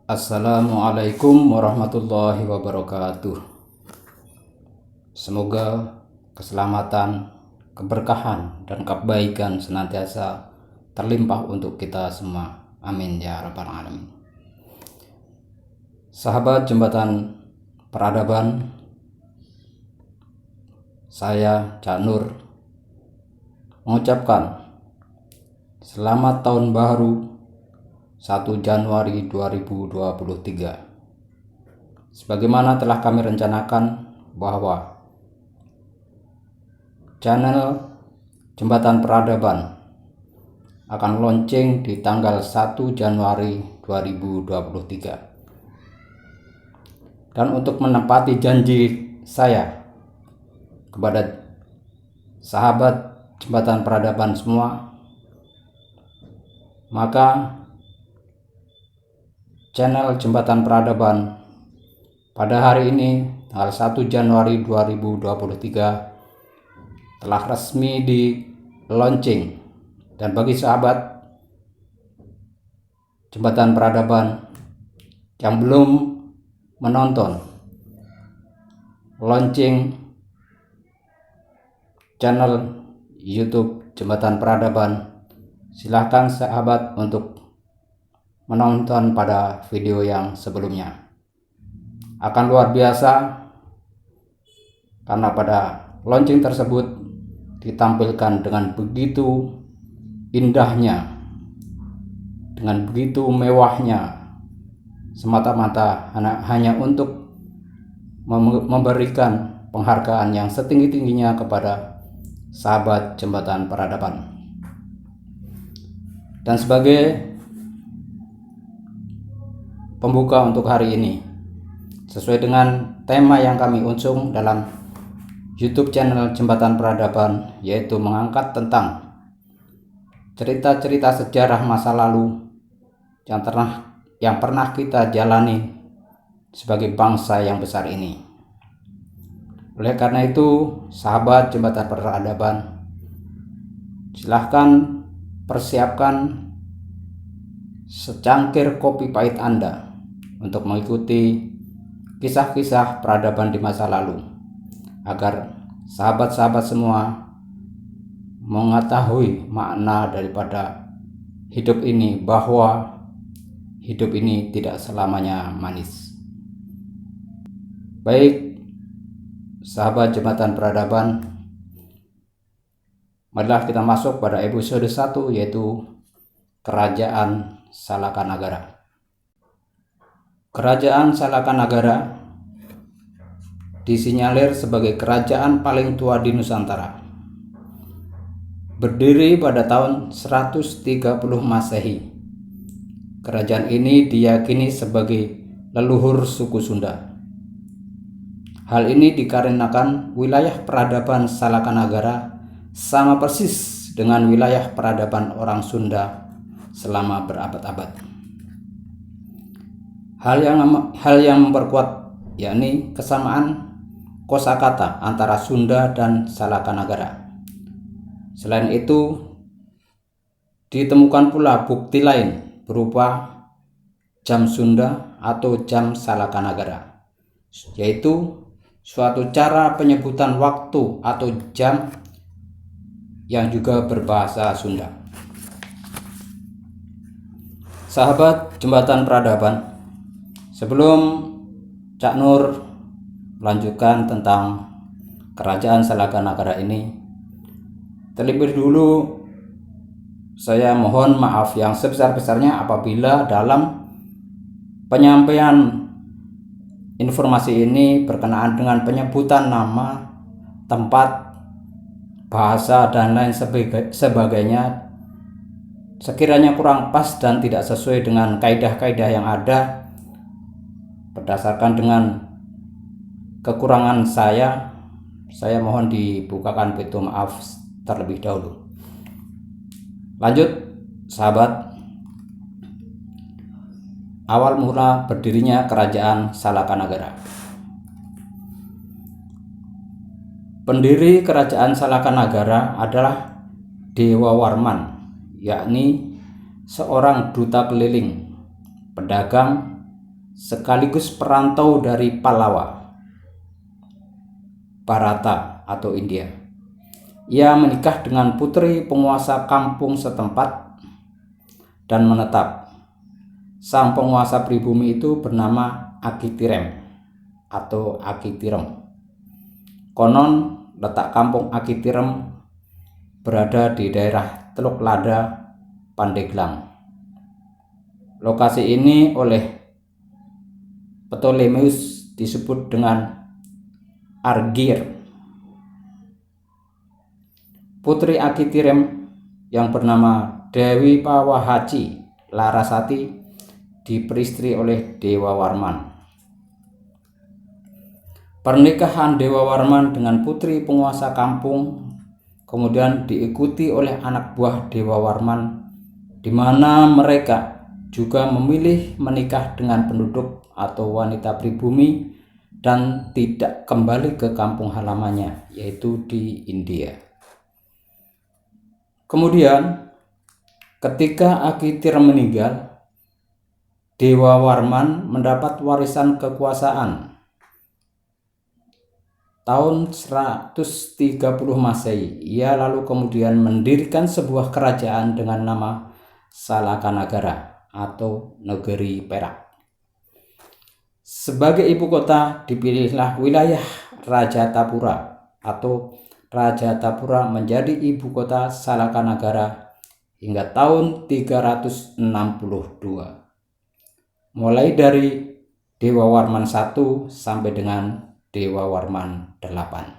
Assalamualaikum warahmatullahi wabarakatuh. Semoga keselamatan, keberkahan, dan kebaikan senantiasa terlimpah untuk kita semua. Amin ya rabbal alamin. Sahabat Jembatan Peradaban, saya Cak Nur mengucapkan selamat tahun baru 1 Januari 2023. Sebagaimana telah kami rencanakan bahwa channel Jembatan Peradaban akan launching di tanggal 1 Januari 2023. Dan untuk menepati janji saya kepada sahabat Jembatan Peradaban semua, maka channel Jembatan Peradaban pada hari ini tanggal 1 Januari 2023 telah resmi di launching. Dan bagi sahabat Jembatan Peradaban yang belum menonton launching channel YouTube Jembatan Peradaban, silahkan sahabat untuk menonton pada video yang sebelumnya. Akan luar biasa karena pada launching tersebut ditampilkan dengan begitu indahnya, dengan begitu mewahnya, semata-mata hanya untuk memberikan penghargaan yang setinggi-tingginya kepada sahabat Jembatan Peradaban. Dan sebagai pembuka untuk hari ini, sesuai dengan tema yang kami usung dalam YouTube channel Jembatan Peradaban, yaitu mengangkat tentang cerita-cerita sejarah masa lalu yang pernah kita jalani sebagai bangsa yang besar ini. Oleh karena itu, sahabat Jembatan Peradaban, silahkan persiapkan secangkir kopi pahit Anda untuk mengikuti kisah-kisah peradaban di masa lalu, agar sahabat-sahabat semua mengetahui makna daripada hidup ini, bahwa hidup ini tidak selamanya manis. Baik sahabat Jembatan Peradaban, marilah kita masuk pada episode 1, yaitu Kerajaan Salakanagara. Kerajaan Salakanagara disinyalir sebagai kerajaan paling tua di Nusantara. Berdiri pada tahun 130 Masehi. Kerajaan ini diyakini sebagai leluhur suku Sunda. Hal ini dikarenakan wilayah peradaban Salakanagara sama persis dengan wilayah peradaban orang Sunda selama berabad-abad. Hal yang memperkuat yakni kesamaan kosakata antara Sunda dan Salakanagara. Selain itu, ditemukan pula bukti lain berupa jam Sunda atau jam Salakanagara, yaitu suatu cara penyebutan waktu atau jam yang juga berbahasa Sunda. Sahabat Jembatan Peradaban, sebelum Cak Nur melanjutkan tentang kerajaan Salakanagara ini, terlebih dulu saya mohon maaf yang sebesar-besarnya apabila dalam penyampaian informasi ini berkenaan dengan penyebutan nama, tempat, bahasa, dan lain sebagainya sekiranya kurang pas dan tidak sesuai dengan kaidah-kaidah yang ada. Berdasarkan dengan kekurangan saya mohon dibukakan pintu maaf terlebih dahulu. Lanjut sahabat, awal mula berdirinya kerajaan Salakanagara. Pendiri kerajaan Salakanagara adalah Dewa Warman, yakni seorang duta keliling, pedagang sekaligus perantau dari Pallava, Bharata atau India. Ia menikah dengan putri penguasa kampung setempat dan menetap. Sang penguasa pribumi itu bernama Akitirem atau Akitirem. Konon letak kampung Akitirem berada di daerah Teluk Lada, Pandeglang. Lokasi ini oleh Ptolemeus disebut dengan Argir. Putri Akitirem yang bernama Dewi Pawahaci Larasati diperistri oleh Dewa Warman. Pernikahan Dewa Warman dengan putri penguasa kampung kemudian diikuti oleh anak buah Dewa Warman, di mana mereka juga memilih menikah dengan penduduk atau wanita pribumi dan tidak kembali ke kampung halamannya, yaitu di India. Kemudian ketika Akitirem meninggal, Dewa Warman mendapat warisan kekuasaan. Tahun 130 Masehi, ia lalu kemudian mendirikan sebuah kerajaan dengan nama Salakanagara atau Negeri Perak. Sebagai ibu kota dipilihlah wilayah Rajatapura atau Rajatapura menjadi ibu kota Salakanagara hingga tahun 362. Mulai dari Dewa Warman I sampai dengan Dewa Warman VIII.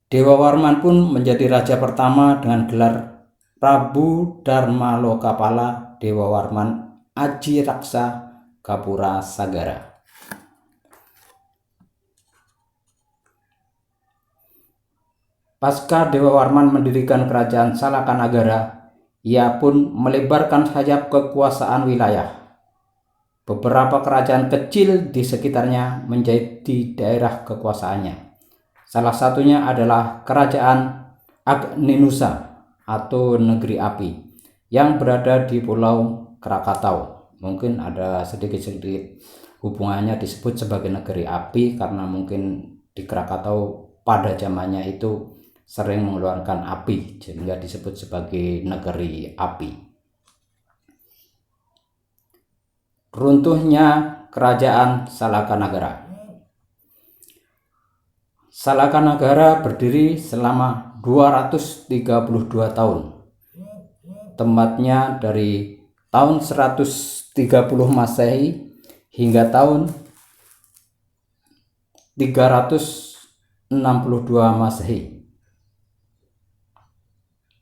Dewa Warman pun menjadi raja pertama dengan gelar Prabu Darmalokapala Dewa Warman Ajiraksa Gapura Sagara. Pasca Dewa Warman mendirikan kerajaan Salakanagara, ia pun melebarkan sayap kekuasaan wilayah. Beberapa kerajaan kecil di sekitarnya menjadi daerah kekuasaannya. Salah satunya adalah Kerajaan Agnenusa atau Negeri Api yang berada di Pulau Krakatau. Mungkin ada sedikit-sedikit hubungannya disebut sebagai Negeri Api karena mungkin di Krakatau pada zamannya itu sering mengeluarkan api sehingga disebut sebagai Negeri Api. Runtuhnya Kerajaan Salakanagara. Salakanagara berdiri selama 232 tahun. Tempatnya dari tahun 130 Masehi hingga tahun 362 Masehi.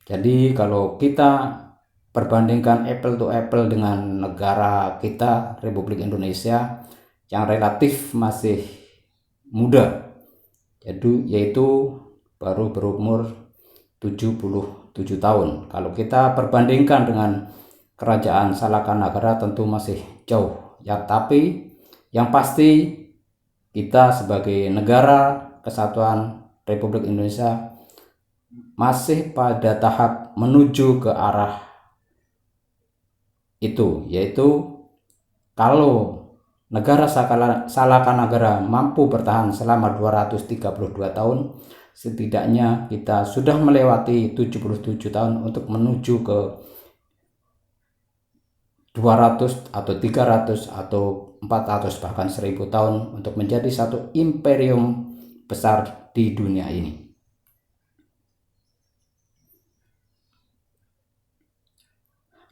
Jadi kalau kita perbandingkan apple to apple dengan negara kita, Republik Indonesia, yang relatif masih muda, yaitu baru berumur 77 tahun. Kalau kita perbandingkan dengan Kerajaan Salakanagara tentu masih jauh ya, tapi yang pasti kita sebagai negara kesatuan Republik Indonesia masih pada tahap menuju ke arah itu, yaitu kalau negara Salakanagara mampu bertahan selama 232 tahun, setidaknya kita sudah melewati 77 tahun untuk menuju ke 200 atau 300 atau 400 bahkan 1000 tahun untuk menjadi satu imperium besar di dunia ini.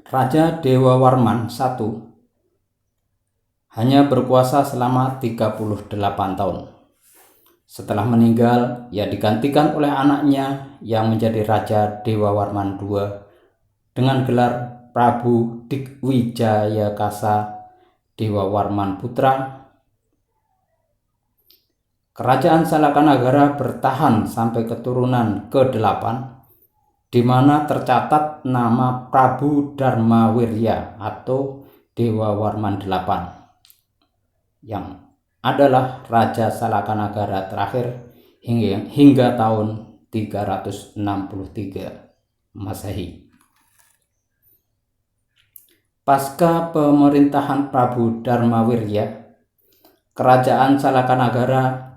Raja Dewa Warman I hanya berkuasa selama 38 tahun. Setelah meninggal, ia digantikan oleh anaknya yang menjadi Raja Dewa Warman II dengan gelar Prabu Digwijayakasa Dewa Warman Putra. Kerajaan Salakanagara bertahan sampai keturunan ke-8, di mana tercatat nama Prabu Dharmawirya atau Dewa Warman VIII yang adalah Raja Salakanagara terakhir hingga tahun 363 Masehi. Pasca pemerintahan Prabu Dharmawirya, kerajaan Salakanagara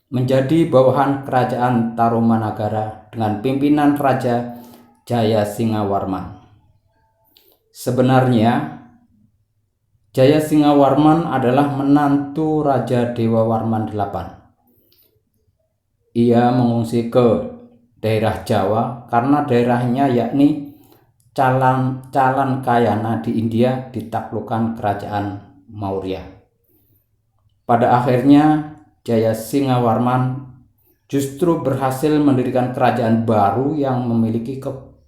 menjadi bawahan kerajaan Tarumanagara dengan pimpinan Raja Jayasinghawarman. Sebenarnya Jayasinghawarman adalah menantu Raja Dewawarman VIII. Ia mengungsi ke daerah Jawa karena daerahnya yakni Calankayana di India ditaklukkan kerajaan Maurya. Pada akhirnya Jayasinghawarman justru berhasil mendirikan kerajaan baru yang memiliki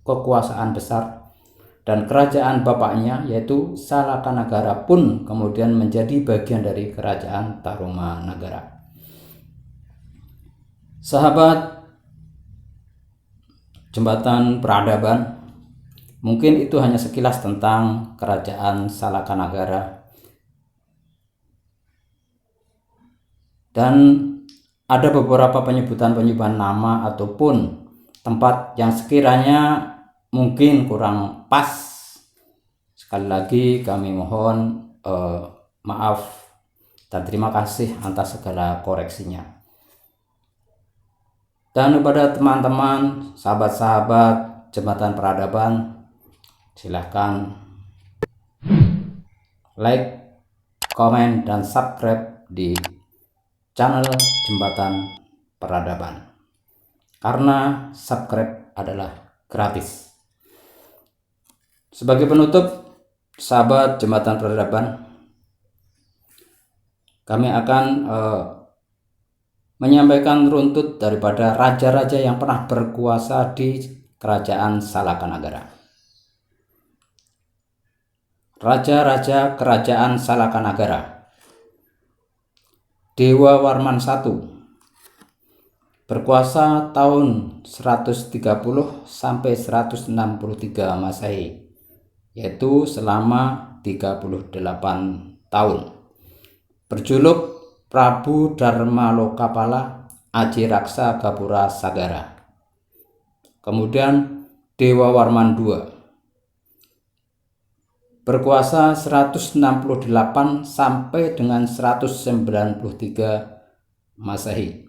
kekuasaan besar, dan kerajaan bapaknya yaitu Salakanagara pun kemudian menjadi bagian dari kerajaan Tarumanagara. Sahabat Jembatan Peradaban, mungkin itu hanya sekilas tentang kerajaan Salakanagara. Dan ada beberapa penyebutan nama ataupun tempat yang sekiranya mungkin kurang pas. Sekali lagi kami mohon maaf dan terima kasih atas segala koreksinya. Dan kepada teman-teman, sahabat-sahabat Jembatan Peradaban, silahkan like, komen, dan subscribe di channel Jembatan Peradaban, karena subscribe adalah gratis. Sebagai penutup, sahabat Jembatan Peradaban, kami akan menyampaikan runtut daripada raja-raja yang pernah berkuasa di kerajaan Salakanagara. Raja-raja kerajaan Salakanagara. Dewawarman I berkuasa tahun 130 sampai 163 Masehi, yaitu selama 38 tahun. Berjuluk Prabu Dharmalokapala Ajiraksa Gapura Sagara. Kemudian Dewawarman II berkuasa 168 sampai dengan 193 Masehi.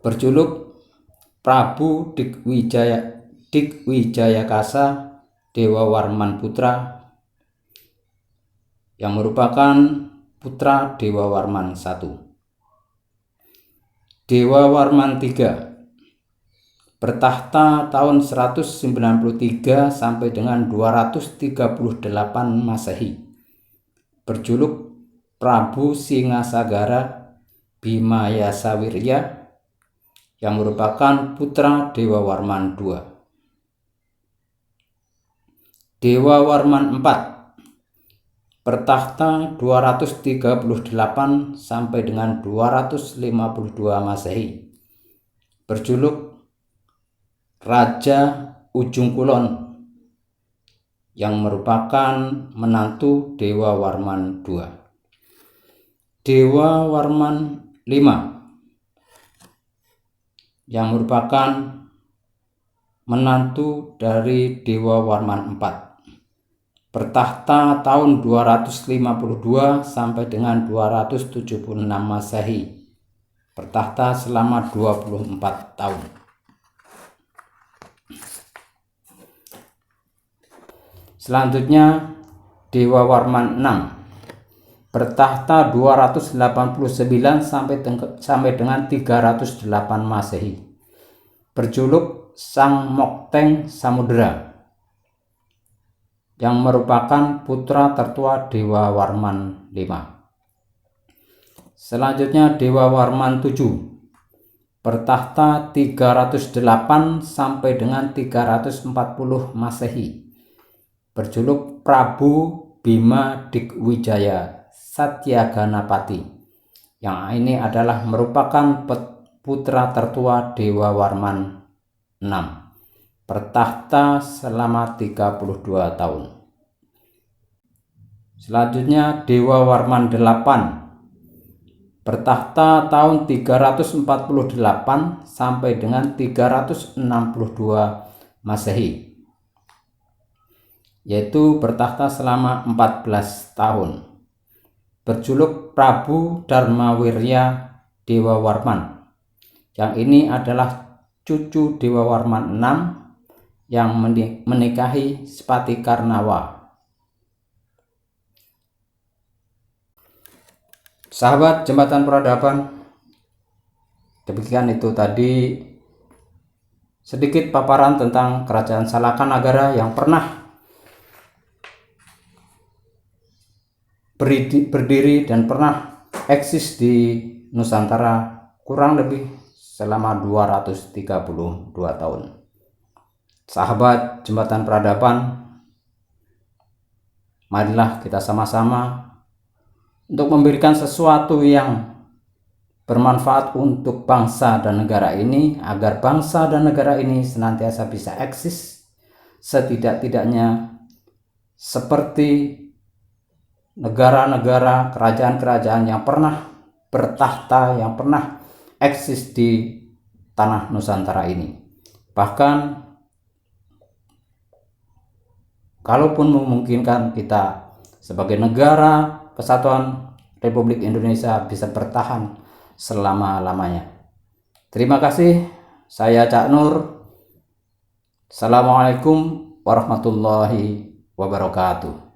Berjuluk Prabu Digwijayakasa Dewawarman Putra, yang merupakan putra Dewawarman I. Dewawarman III bertahta tahun 193 sampai dengan 238 Masehi. Berjuluk Prabu Singasagara Bimayasawirya, yang merupakan putra Dewawarman II. Dewawarman IV bertahta 238 sampai dengan 252 Masehi. Berjuluk Raja Ujung Kulon, yang merupakan menantu Dewawarman II. Dewawarman V yang merupakan menantu dari Dewawarman IV bertahta tahun 252 sampai dengan 276 Masehi. Bertahta selama 24 tahun. Selanjutnya Dewawarman VI bertahta 289 sampai dengan 308 Masehi. Berjuluk Sang Mokteng Samudera, yang merupakan putra tertua Dewawarman V. Selanjutnya Dewawarman VII bertahta 308 sampai dengan 340 Masehi. Berjuluk Prabu Bima Digwijaya Satyaganapati, yang ini adalah merupakan putra tertua Dewawarman VI. Bertahta selama 32 tahun. Selanjutnya Dewawarman VIII bertahta tahun 348 sampai dengan 362 Masehi. yaitu bertahta selama 14 tahun. Berjuluk Prabu Dharmawirya Dewawarman. Yang ini adalah cucu Dewawarman VI yang menikahi Sepati Karnawa. Sahabat Jembatan Peradaban, demikian itu tadi sedikit paparan tentang Kerajaan Salakanagara yang pernah berdiri dan pernah eksis di Nusantara kurang lebih selama 232 tahun. Sahabat Jembatan Peradaban, marilah kita sama-sama untuk memberikan sesuatu yang bermanfaat untuk bangsa dan negara ini, agar bangsa dan negara ini senantiasa bisa eksis setidak-tidaknya seperti negara-negara, kerajaan-kerajaan yang pernah bertahta, yang pernah eksis di tanah Nusantara ini. Bahkan kalaupun memungkinkan kita sebagai negara kesatuan Republik Indonesia bisa bertahan selama-lamanya. Terima kasih, saya Cak Nur. Assalamualaikum warahmatullahi wabarakatuh.